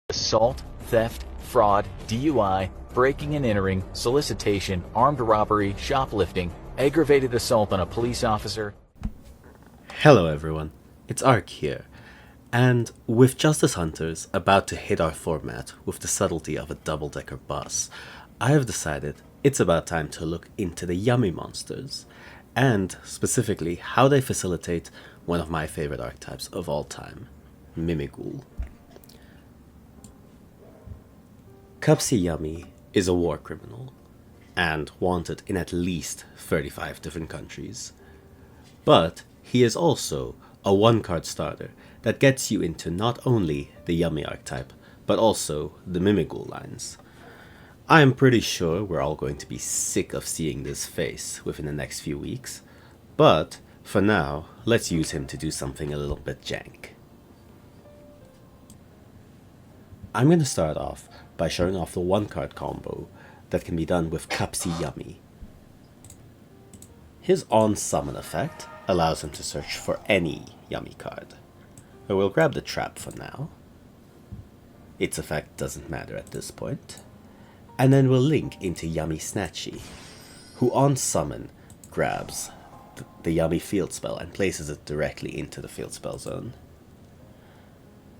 Assault, theft, fraud, DUI, breaking and entering, solicitation, armed robbery, shoplifting, aggravated assault on a police officer. Hello everyone, it's Ark here, and with Justice Hunters about to hit our format with the subtlety of a double-decker bus, I have decided it's about time to look into the yummy monsters, and specifically how they facilitate one of my favorite archetypes of all time, Mimighoul. Cupsy Yummy is a war criminal, and wanted in at least 35 different countries. But he is also a one-card starter that gets you into not only the Yummy archetype, but also the Mimighoul lines. I am pretty sure we're all going to be sick of seeing this face within the next few weeks, but for now, let's use him to do something a little bit jank. I'm going to start off by showing off the one-card combo that can be done with Cupsy Yummy. His on-summon effect allows him to search for any Yummy card. I will grab the trap for now. Its effect doesn't matter at this point. And then we'll link into Yummy Snatchy, who on-summon grabs the Yummy field spell and places it directly into the field spell zone.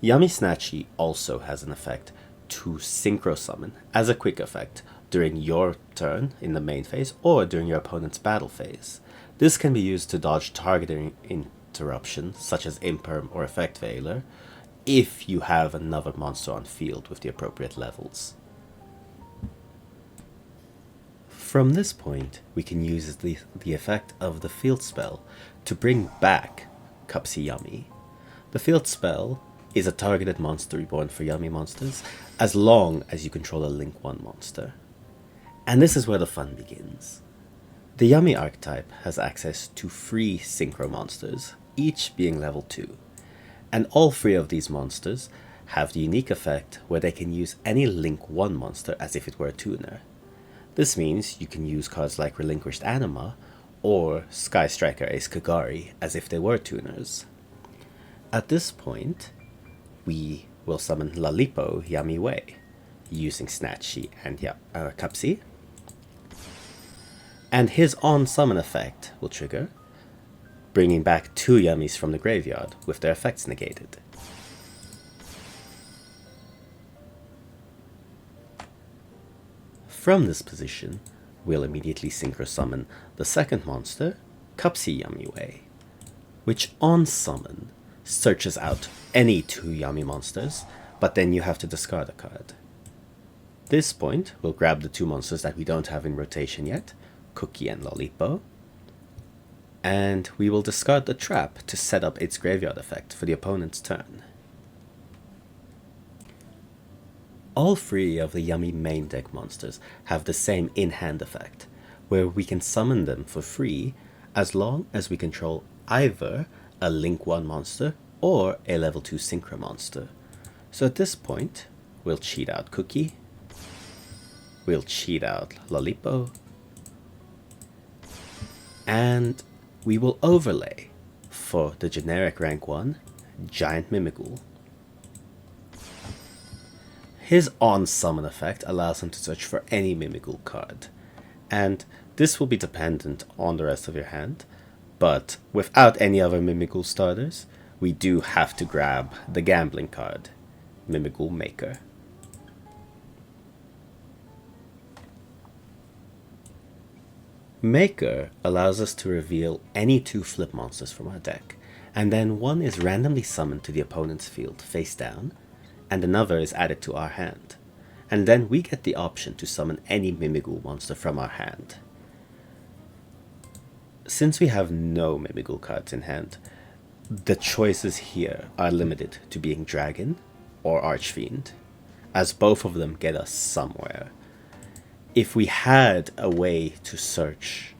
Yummy Snatchy also has an effect to synchro summon as a quick effect during your turn in the main phase or during your opponent's battle phase. This can be used to dodge targeting interruptions such as Imperm or Effect Veiler if you have another monster on field with the appropriate levels. From this point, we can use the effect of the field spell to bring back Cupsy Yummy. The field spell is a targeted monster reborn for Yummy monsters as long as you control a Link 1 monster. And this is where the fun begins. The Yummy archetype has access to 3 synchro monsters, each being level 2. And all 3 of these monsters have the unique effect where they can use any Link 1 monster as if it were a tuner. This means you can use cards like Relinquished Anima or Sky Striker Ace Kagari as if they were tuners. At this point, we will summon Lalipo Yummy Way using Snatchy and Cupsy. And his on-summon effect will trigger, bringing back 2 Yummies from the graveyard with their effects negated. From this position, we'll immediately synchro summon the second monster, Cupsy Yummy Way, which on summon searches out any 2 Yummy monsters, but then you have to discard a card. This point, we'll grab the 2 monsters that we don't have in rotation yet, Cookie and Lolipo, and we will discard the trap to set up its graveyard effect for the opponent's turn. All 3 of the Yummy main deck monsters have the same in-hand effect, where we can summon them for free as long as we control either a Link 1 monster or a level 2 synchro monster. So at this point, we'll cheat out Cookie, we'll cheat out Lolipo, and we will overlay for the generic rank 1 Giant Mimighoul. His on-summon effect allows him to search for any Mimighoul card, and this will be dependent on the rest of your hand, but without any other Mimighoul starters, we do have to grab the gambling card, Mimighoul Maker. Maker allows us to reveal any 2 flip monsters from our deck, and then one is randomly summoned to the opponent's field face down, and another is added to our hand. And then we get the option to summon any Mimighoul monster from our hand. Since we have no Mimighoul cards in hand, the choices here are limited to being Dragon or Archfiend, as both of them get us somewhere. If we had a way to search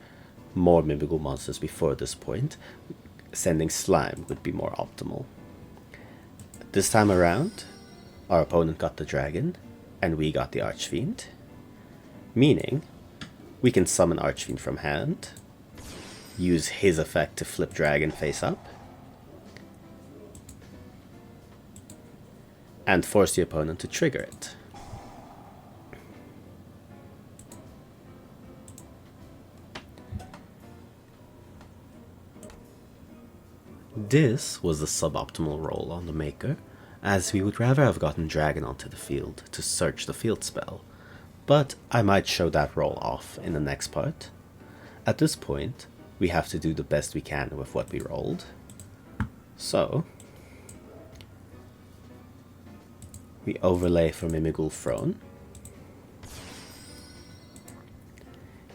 more Mimighoul monsters before this point, sending Slime would be more optimal. This time around, our opponent got the Dragon, and we got the Archfiend, meaning we can summon Archfiend from hand, use his effect to flip Dragon face up, and force the opponent to trigger it. This was the suboptimal roll on the Maker, as we would rather have gotten Dragon onto the field to search the field spell, but I might show that roll off in the next part. At this point, we have to do the best we can with what we rolled. So, we overlay for Mimighoul Throne,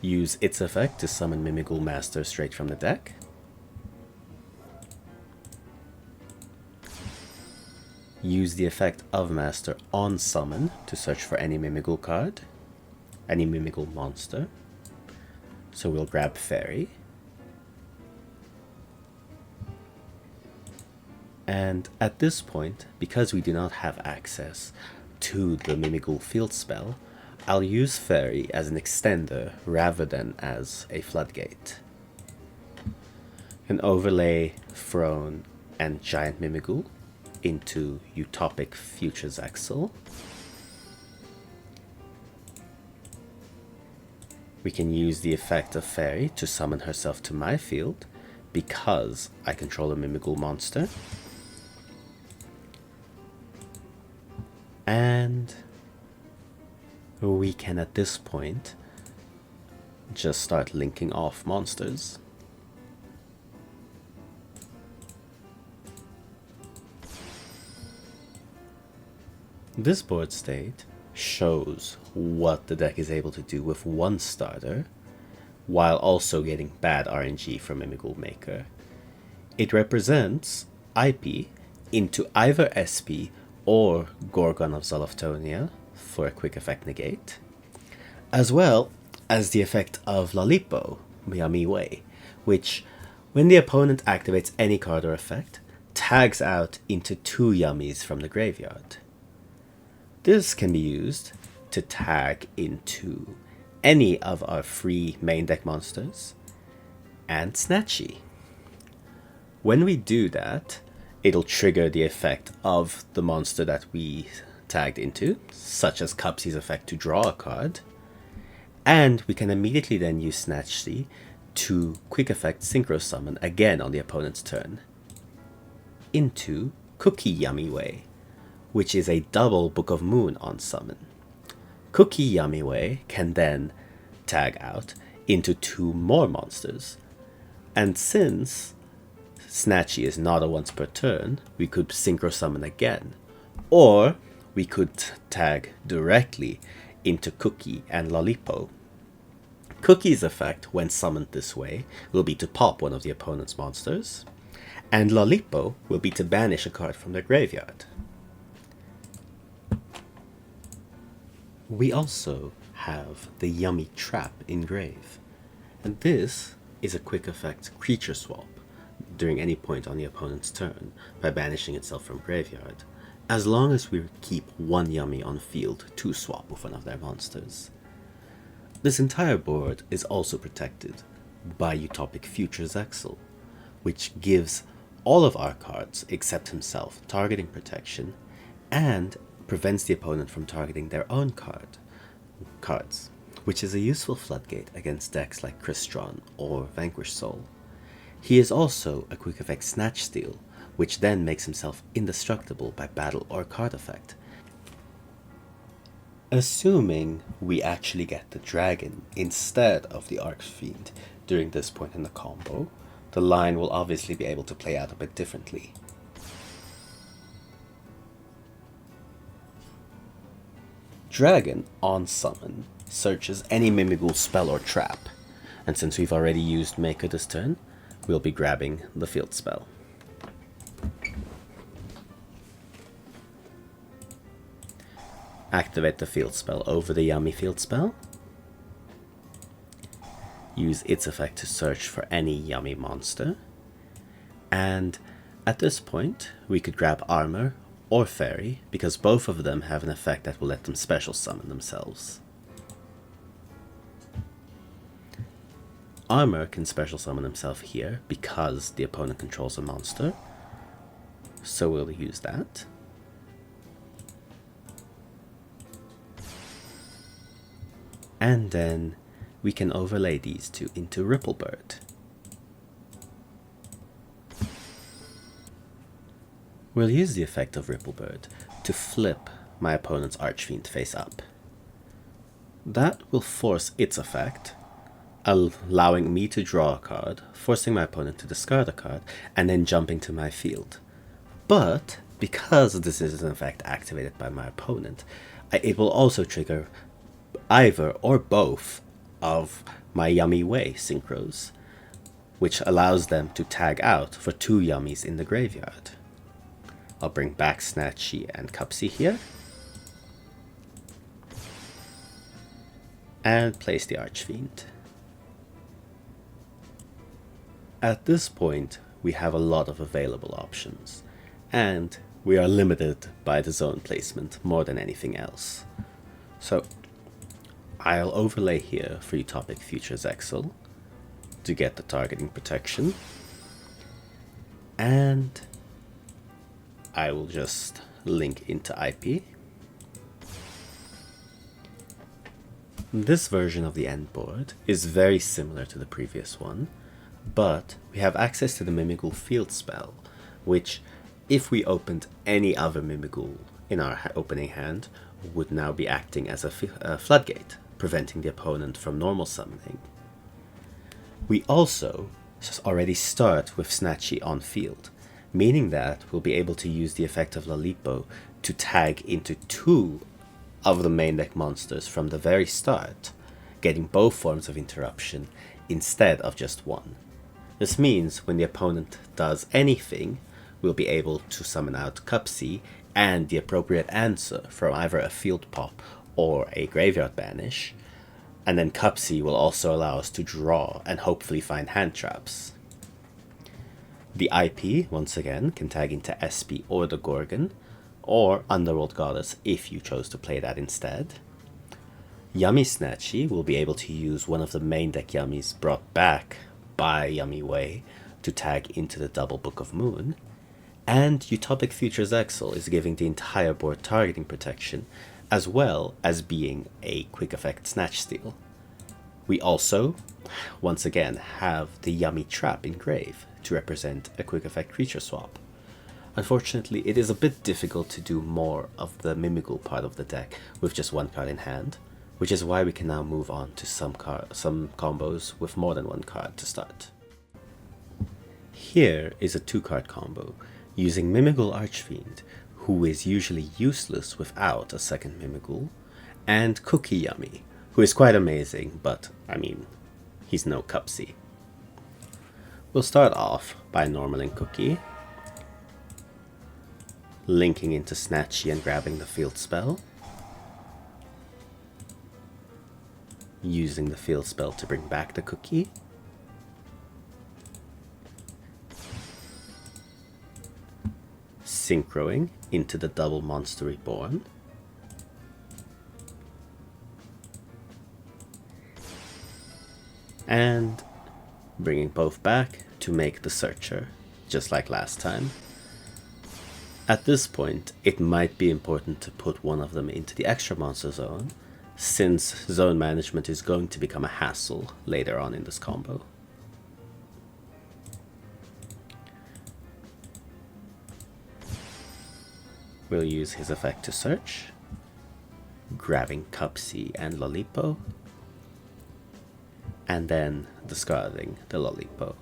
use its effect to summon Mimighoul Master straight from the deck, use the effect of Master on summon to search for any Mimighoul card, any Mimighoul monster. So we'll grab Fairy. And at this point, because we do not have access to the Mimighoul field spell, I'll use Fairy as an extender rather than as a floodgate. An overlay Throne and Giant Mimighoul into Utopic Future Zexal. We can use the effect of Fairy to summon herself to my field, because I control a Mimighoul monster. And we can at this point just start linking off monsters. This board state shows what the deck is able to do with one starter, while also getting bad RNG from Mimighoul Maker. It represents IP into either SP or Gorgon of Zoloftonia for a quick effect negate, as well as the effect of Lalipo, Miami Way, which, when the opponent activates any card or effect, tags out into 2 Yummies from the graveyard. This can be used to tag into any of our 3 main deck monsters and Snatchy. When we do that, it'll trigger the effect of the monster that we tagged into, such as Cupsy's effect to draw a card, and we can immediately then use Snatchy to quick effect Synchro Summon again on the opponent's turn into Cookie Yummy Way, which is a double Book of Moon on summon. Cookie Yummy Way can then tag out into 2 more monsters, and since Snatchy is not a once per turn, we could Synchro Summon again, or we could tag directly into Cookie and Lalipo. Cookie's effect, when summoned this way, will be to pop one of the opponent's monsters, and Lalipo will be to banish a card from their graveyard. We also have the Yummy Trap Engrave, and this is a quick effect creature swap during any point on the opponent's turn by banishing itself from graveyard, as long as we keep 1 Yummy on field to swap with one of their monsters. This entire board is also protected by Utopic Future Zexal, which gives all of our cards except himself targeting protection and prevents the opponent from targeting their own cards, which is a useful floodgate against decks like Crystron or Vanquish Soul. He is also a quick effect Snatch Steal, which then makes himself indestructible by battle or card effect. Assuming we actually get the dragon instead of the Archfiend during this point in the combo, the line will obviously be able to play out a bit differently. Dragon on summon searches any Mimighoul spell or trap, and since we've already used Maker this turn, we'll be grabbing the field spell. Activate the field spell over the Yummy field spell. Use its effect to search for any Yummy monster. And at this point, we could grab Armor or Fairy, because both of them have an effect that will let them special summon themselves. Armor can special summon himself here because the opponent controls a monster, so we'll use that. And then we can overlay these two into Ripplebird. We'll use the effect of Ripplebird to flip my opponent's Archfiend face up. That will force its effect, allowing me to draw a card, forcing my opponent to discard a card, and then jumping to my field. But because this is an effect activated by my opponent, it will also trigger either or both of my Yummy Way synchros, which allows them to tag out for 2 Yummies in the graveyard. I'll bring back Snatchy and Cupsy here, and place the Archfiend. At this point, we have a lot of available options, and we are limited by the zone placement more than anything else. So I'll overlay here for Utopic Futures Exile to get the targeting protection, and I will just link into IP. This version of the end board is very similar to the previous one, but we have access to the Mimighoul field spell, which, if we opened any other Mimighoul in our opening hand, would now be acting as a floodgate, preventing the opponent from normal summoning. We also already start with Snatchy on field, meaning that we'll be able to use the effect of Lolipo to tag into 2 of the main deck monsters from the very start, getting both forms of interruption instead of just one. This means when the opponent does anything, we'll be able to summon out Cupsy and the appropriate answer from either a field pop or a graveyard banish, and then Cupsy will also allow us to draw and hopefully find hand traps. The IP, once again, can tag into SP or the Gorgon, or Underworld Goddess if you chose to play that instead. Yummy Snatchy will be able to use one of the main deck Yummies brought back by Yummy Way to tag into the Double Book of Moon, and Utopic Futures Exile is giving the entire board targeting protection, as well as being a quick effect Snatch Steal. We also, once again, have the Yummy Trap Engrave to represent a quick effect creature swap. Unfortunately, it is a bit difficult to do more of the Mimighoul part of the deck with just 1 card in hand, which is why we can now move on to some combos with more than 1 card to start. Here is a 2-card combo, using Mimighoul Archfiend, who is usually useless without a second Mimighoul, and Cookie Yummy, who is quite amazing, but, I mean, he's no Cupsy. We'll start off by normaling Cookie, linking into Snatchy and grabbing the field spell, using the field spell to bring back the Cookie, synchroing into the double Monster Reborn, and bringing both back to make the Searcher, just like last time. At this point, it might be important to put one of them into the extra monster zone, since zone management is going to become a hassle later on in this combo. We'll use his effect to search, grabbing Cupsy and Lolipo, and then discarding the Lolipo.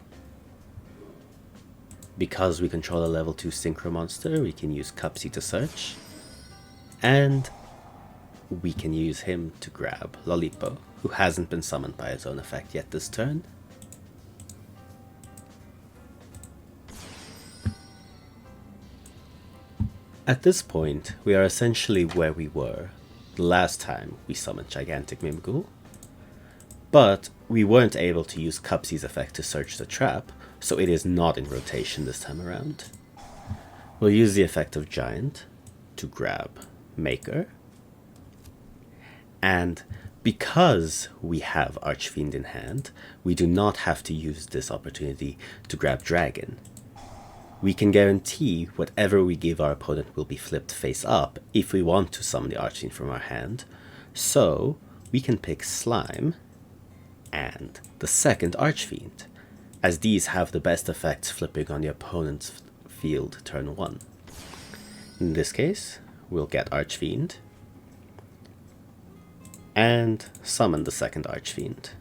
Because we control a level 2 Synchro monster, we can use Cupsy to search, and we can use him to grab Lolipo, who hasn't been summoned by his own effect yet this turn. At this point, we are essentially where we were the last time we summoned Gigantic Mimighoul, but we weren't able to use Cupsy's effect to search the trap, so it is not in rotation this time around. We'll use the effect of Giant to grab Maker, and because we have Archfiend in hand, we do not have to use this opportunity to grab Dragon. We can guarantee whatever we give our opponent will be flipped face up if we want to summon the Archfiend from our hand, so we can pick Slime and the second Archfiend, as these have the best effects flipping on the opponent's field turn 1. In this case, we'll get Archfiend and summon the second Archfiend,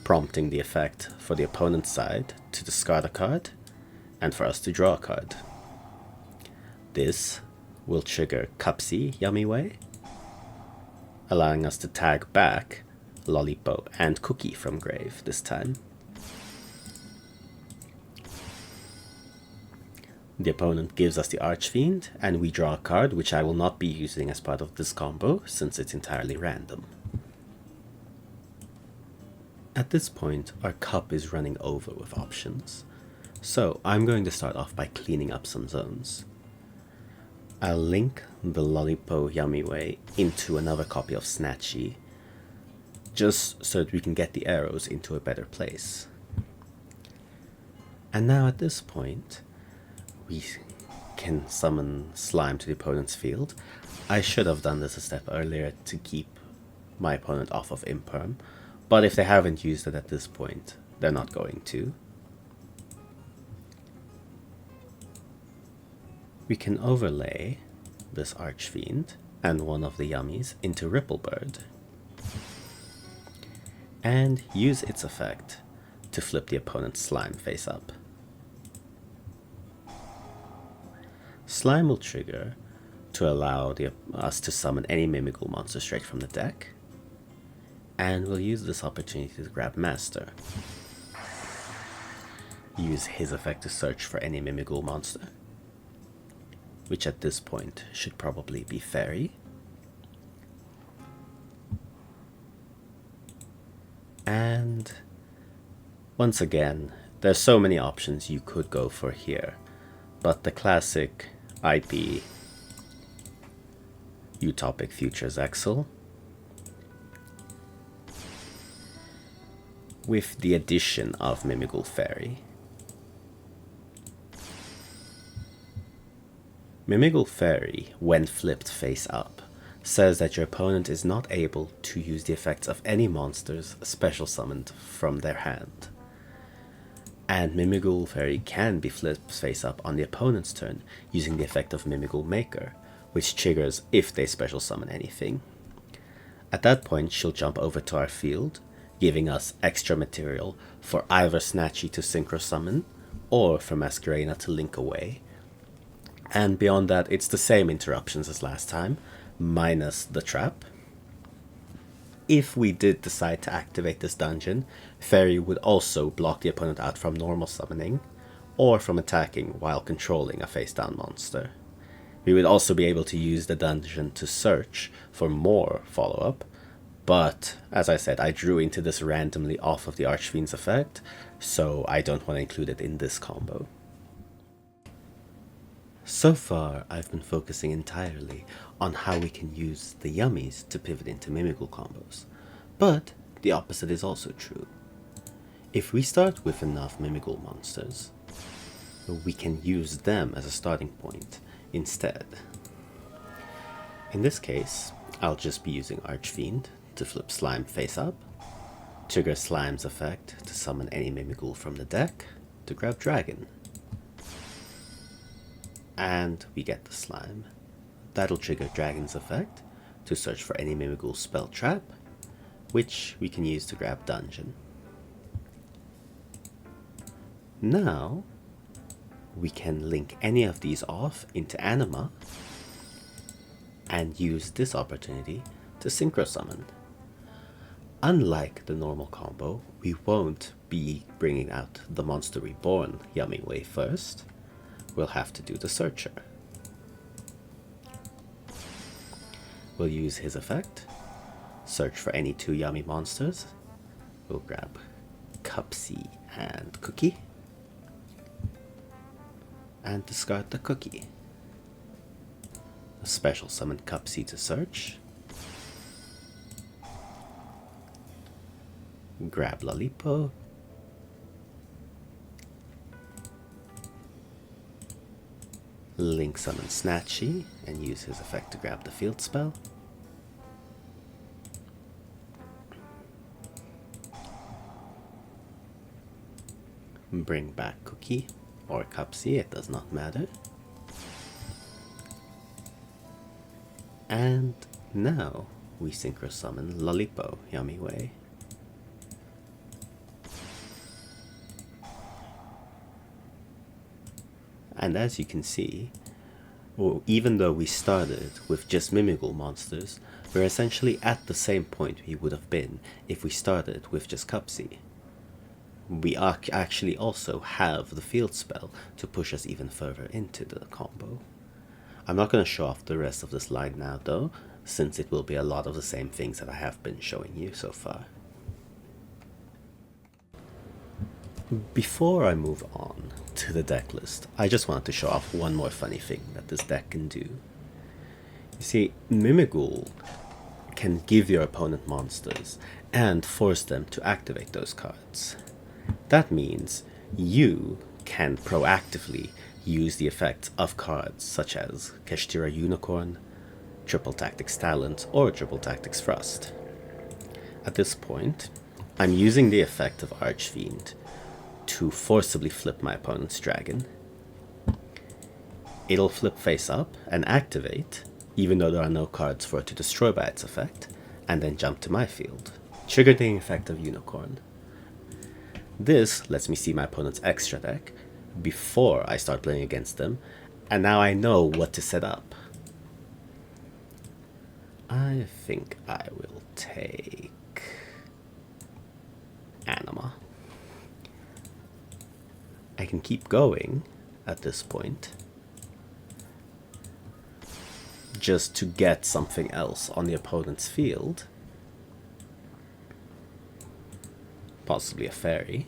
prompting the effect for the opponent's side to discard a card and for us to draw a card. This will trigger Cupsy Yummy Way, allowing us to tag back Lollipo and Cookie from grave this time. The opponent gives us the Archfiend, and we draw a card, which I will not be using as part of this combo, since it's entirely random. At this point, our cup is running over with options, so I'm going to start off by cleaning up some zones. I'll link the Lollipo Yummy Way into another copy of Snatchy, just so that we can get the arrows into a better place. And now at this point, we can summon Slime to the opponent's field. I should have done this a step earlier to keep my opponent off of Imperm, but if they haven't used it at this point, they're not going to. We can overlay this Archfiend and one of the Yummies into Ripplebird, and use its effect to flip the opponent's Slime face up. Slime will trigger to allow us to summon any Mimighoul monster straight from the deck, and we'll use this opportunity to grab Master. Use his effect to search for any Mimighoul monster, which at this point should probably be Fairy. And once again, there's so many options you could go for here, but the classic IP Utopic Futures Exile, with the addition of Mimighoul Fairy. Mimighoul Fairy, when flipped face up, says that your opponent is not able to use the effects of any monsters special summoned from their hand. And Mimighoul Fairy can be flipped face up on the opponent's turn using the effect of Mimighoul Maker, which triggers if they special summon anything. At that point, she'll jump over to our field, giving us extra material for either Snatchy to synchro summon or for Masquerena to link away. And beyond that, it's the same interruptions as last time, minus the trap. If we did decide to activate this dungeon, Fairy would also block the opponent out from normal summoning, or from attacking while controlling a face-down monster. We would also be able to use the dungeon to search for more follow-up, but as I said, I drew into this randomly off of the Archfiend's effect, so I don't want to include it in this combo. So far, I've been focusing entirely on how we can use the Yummies to pivot into Mimighoul combos, but the opposite is also true. If we start with enough Mimighoul monsters, we can use them as a starting point instead. In this case, I'll just be using Archfiend to flip Slime face up, trigger Slime's effect to summon any Mimighoul from the deck to grab Dragon. And we get the Slime. That'll trigger Dragon's effect to search for any Mimighoul spell trap, which we can use to grab Dungeon. Now, we can link any of these off into Anima and use this opportunity to synchro summon. Unlike the normal combo, we won't be bringing out the Monster Reborn Yummy Way first. We'll have to do the Searcher. We'll use his effect, search for any 2 Yummy monsters. We'll grab Cupsy and Cookie, and discard the Cookie. A special summon Cupsy to search. Grab Lollipo. Link summon Snatchy and use his effect to grab the field spell. bring back Cookie or Cupsy, it does not matter. And now we synchro summon Lolipo, Yummy Way. And as you can see, even though we started with just Mimighoul monsters, we're essentially at the same point we would have been if we started with just Cupsy. We actually also have the field spell to push us even further into the combo. I'm not going to show off the rest of this line now though, since it will be a lot of the same things that I have been showing you so far. Before I move on to the deck list, I just wanted to show off one more funny thing that this deck can do. You see, Mimighoul can give your opponent monsters and force them to activate those cards. That means you can proactively use the effects of cards such as Keshtira Unicorn, Triple Tactics Talent, or Triple Tactics Thrust. At this point, I'm using the effect of Archfiend to forcibly flip my opponent's dragon. It'll flip face up and activate, even though there are no cards for it to destroy by its effect, and then jump to my field, triggering the effect of Unicorn. This lets me see my opponent's extra deck before I start playing against them, and now I know what to set up. I think I will take Anima. I can keep going at this point, just to get something else on the opponent's field, possibly a fairy.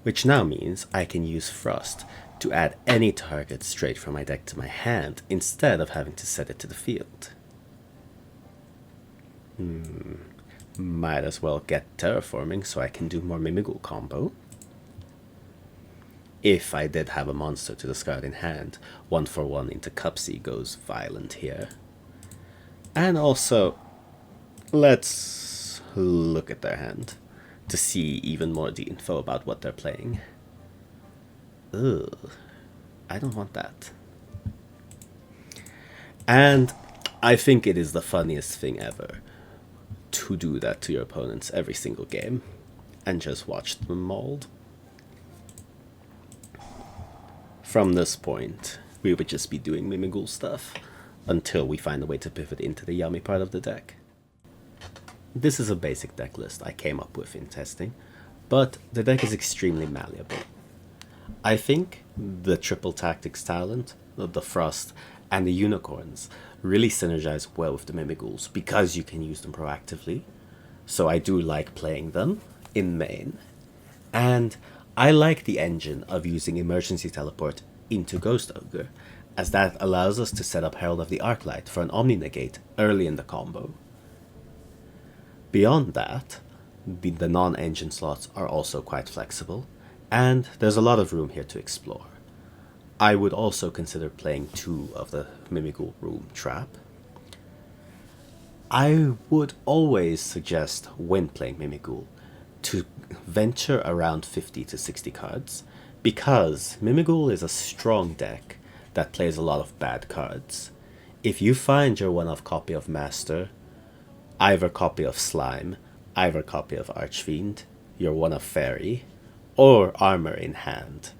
Which now means I can use Thrust to add any target straight from my deck to my hand instead of having to set it to the field. Might as well get Terraforming so I can do more Mimighoul combo. If I did have a monster to discard in hand, 1/1 into Cupsy goes violent here. And also, let's look at their hand to see even more the info about what they're playing. Ugh, I don't want that. And I think it is the funniest thing ever to do that to your opponents every single game and just watch them mold. From this point, we would just be doing Mimighoul stuff until we find a way to pivot into the yummy part of the deck. This is a basic deck list I came up with in testing, but the deck is extremely malleable. I think the Triple Tactics Talent, the Frost, and the Unicorns really synergize well with the Mimighouls because you can use them proactively, so I do like playing them in main. And I like the engine of using Emergency Teleport into Ghost Ogre, as that allows us to set up Herald of the Arclight for an Omni Negate early in the combo. Beyond that, the non-engine slots are also quite flexible, and there's a lot of room here to explore. I would also consider playing 2 of the Mimighoul Room Trap. I would always suggest, when playing Mimighoul, to venture around 50 to 60 cards, because Mimighoul is a strong deck that plays a lot of bad cards. If you find your one-off copy of Master, either copy of Slime, either copy of Archfiend, your one-off Fairy, or Armor in hand,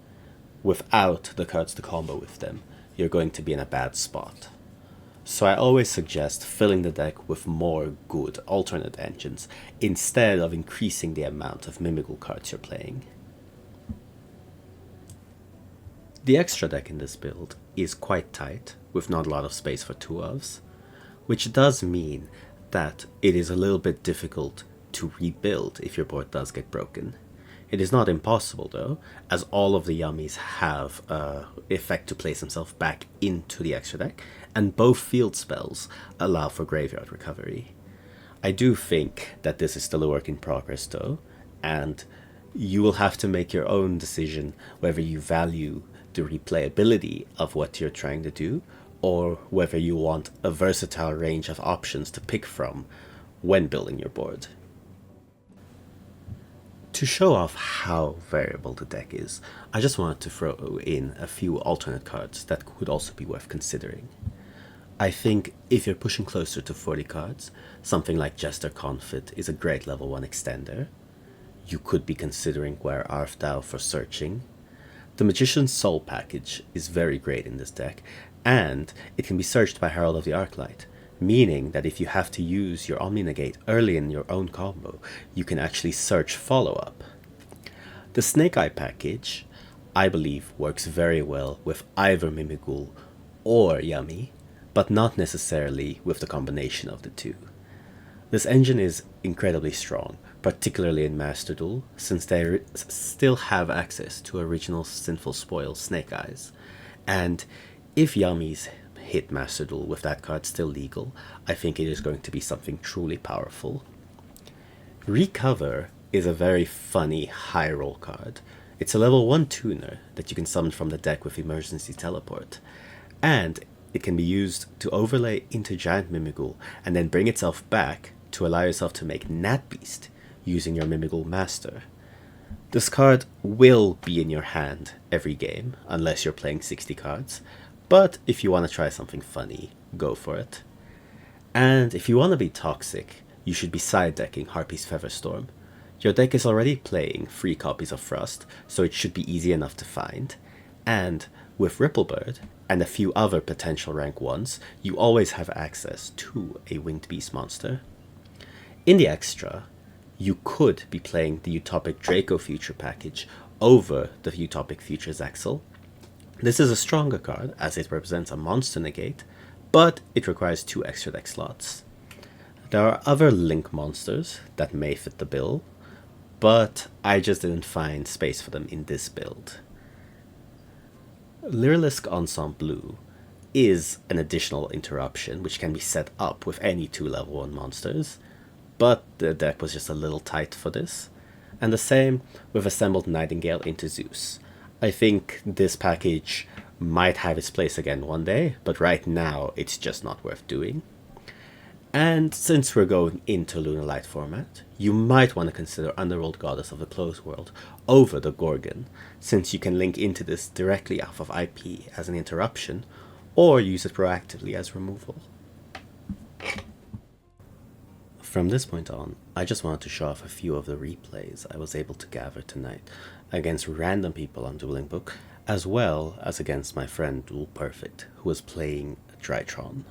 without the cards to combo with them, you're going to be in a bad spot. So I always suggest filling the deck with more good alternate engines instead of increasing the amount of Mimighoul cards you're playing. The extra deck in this build is quite tight, with not a lot of space for 2-ofs, which does mean that it is a little bit difficult to rebuild if your board does get broken. It is not impossible though, as all of the yummies have effect to place himself back into the extra deck, and both field spells allow for graveyard recovery. I do think that this is still a work in progress though, and you will have to make your own decision whether you value the replayability of what you're trying to do, or whether you want a versatile range of options to pick from when building your board. To show off how variable the deck is, I just wanted to throw in a few alternate cards that could also be worth considering. I think if you're pushing closer to 40 cards, something like Jester Confit is a great level 1 extender. You could be considering Where Art Thou for searching. The Magician's Soul package is very great in this deck, and it can be searched by Herald of the Arclight, meaning that if you have to use your Omni-Negate early in your own combo, you can actually search follow-up. The Snake Eye package, I believe, works very well with either Mimighoul or Yummy, but not necessarily with the combination of the two. This engine is incredibly strong, particularly in Master Duel, since they still have access to original Sinful Spoil Snake Eyes, and if Yummy's hit Master Duel with that card still legal, I think it is going to be something truly powerful. Recover is a very funny high roll card. It's a level 1 tuner that you can summon from the deck with Emergency Teleport, and it can be used to overlay into Giant Mimighoul and then bring itself back to allow yourself to make Nat Beast using your Mimighoul Master. This card will be in your hand every game, unless you're playing 60 cards, but if you want to try something funny, go for it. And if you want to be toxic, you should be side decking Harpy's Featherstorm. Your deck is already playing 3 copies of Frost, so it should be easy enough to find, and with Ripplebird and a few other potential rank 1s, you always have access to a Winged Beast monster. In the extra, you could be playing the Utopic Draco Future package over the Utopic Future Zaxel. This is a stronger card as it represents a monster negate, but it requires 2 extra deck slots. There are other Link monsters that may fit the bill, but I just didn't find space for them in this build. Lyrilisk Ensemble Blue is an additional interruption which can be set up with any 2 level 1 monsters, but the deck was just a little tight for this. And the same with Assembled Nightingale into Zeus. I think this package might have its place again one day, but right now it's just not worth doing. And since we're going into Lunar Light format, you might want to consider Underworld Goddess of the Closed World over the Gorgon, since you can link into this directly off of IP as an interruption, or use it proactively as removal. From this point on, I just wanted to show off a few of the replays I was able to gather tonight against random people on Dueling Book, as well as against my friend Duel Perfect, who was playing Drytron.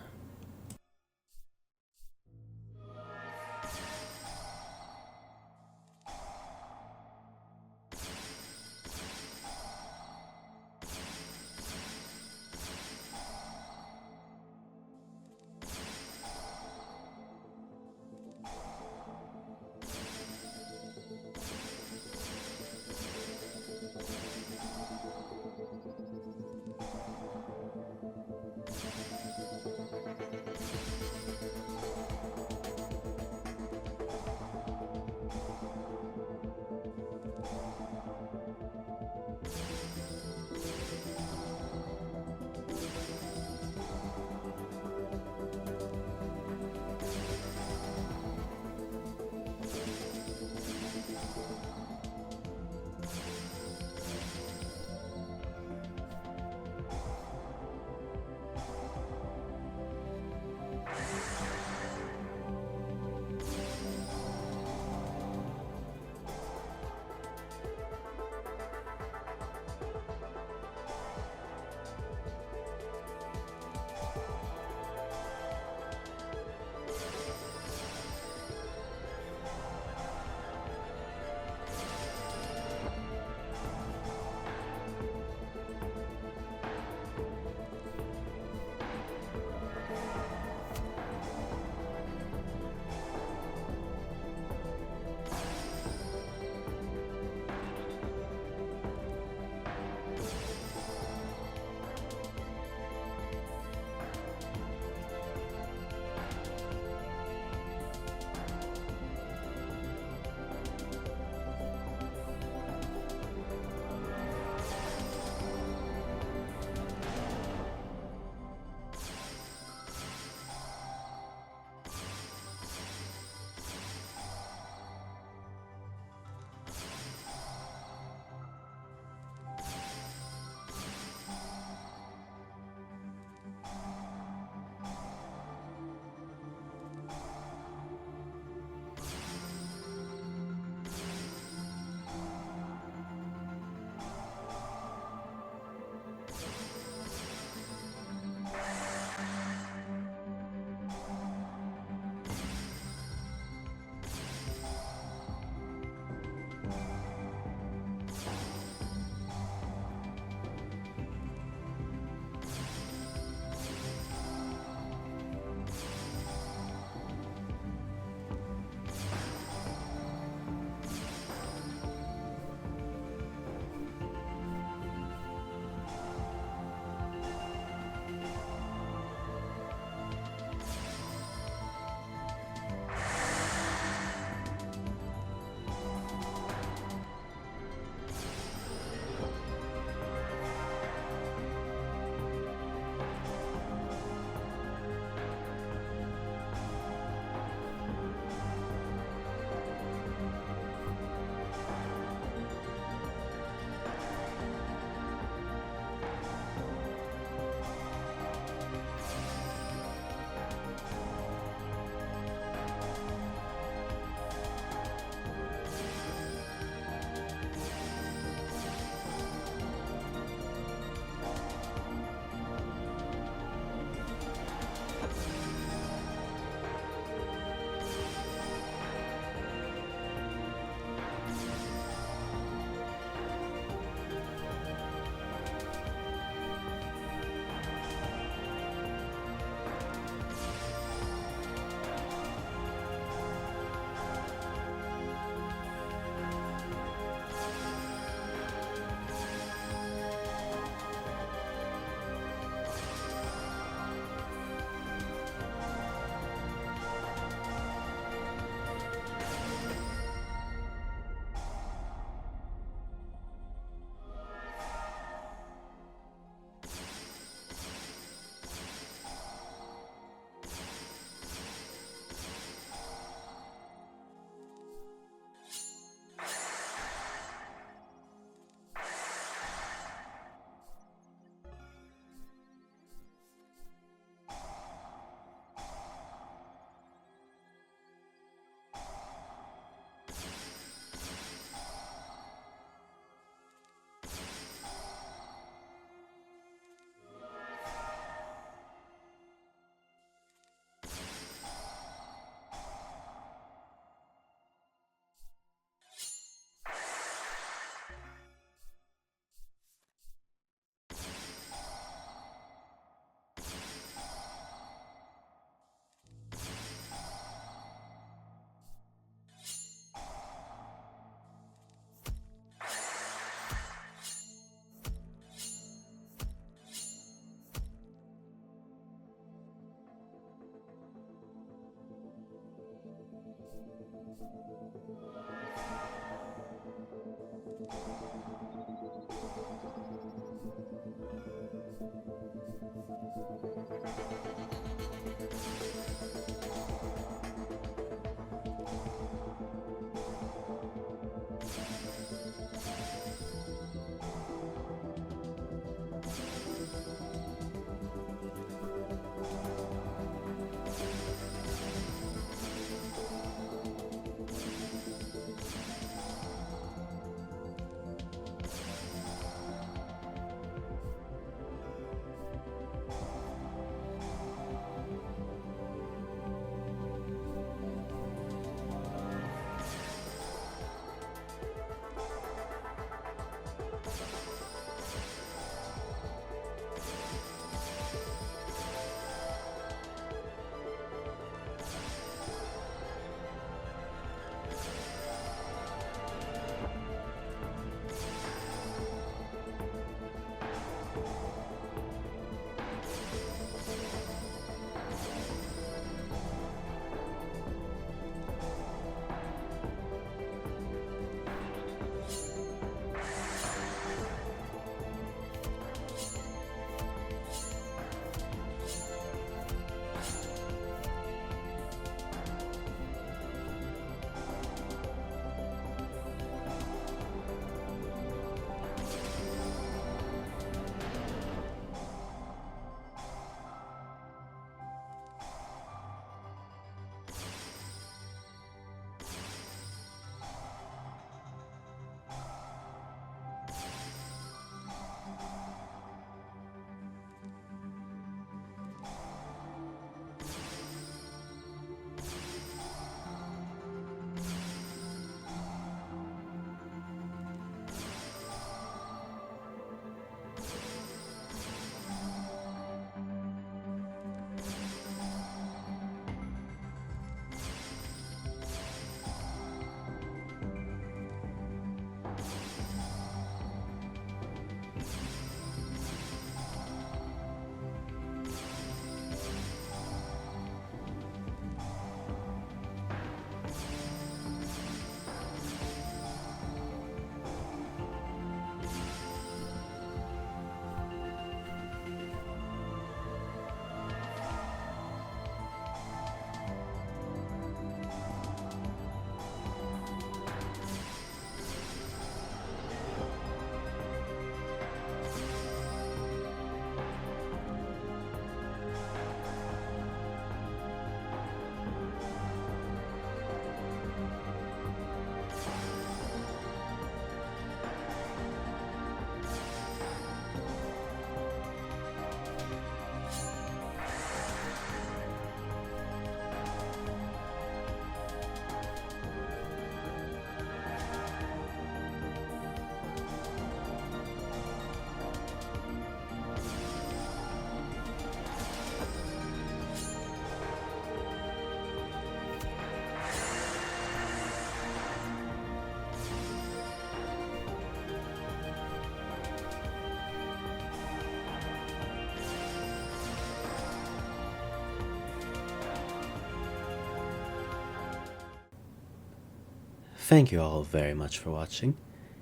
Thank you all very much for watching.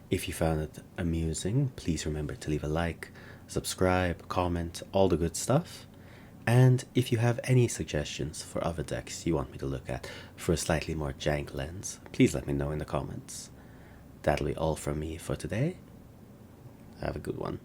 If you found it amusing, please remember to leave a like, subscribe, comment, all the good stuff. And if you have any suggestions for other decks you want me to look at for a slightly more jank lens, please let me know in the comments. That'll be all from me for today. Have a good one.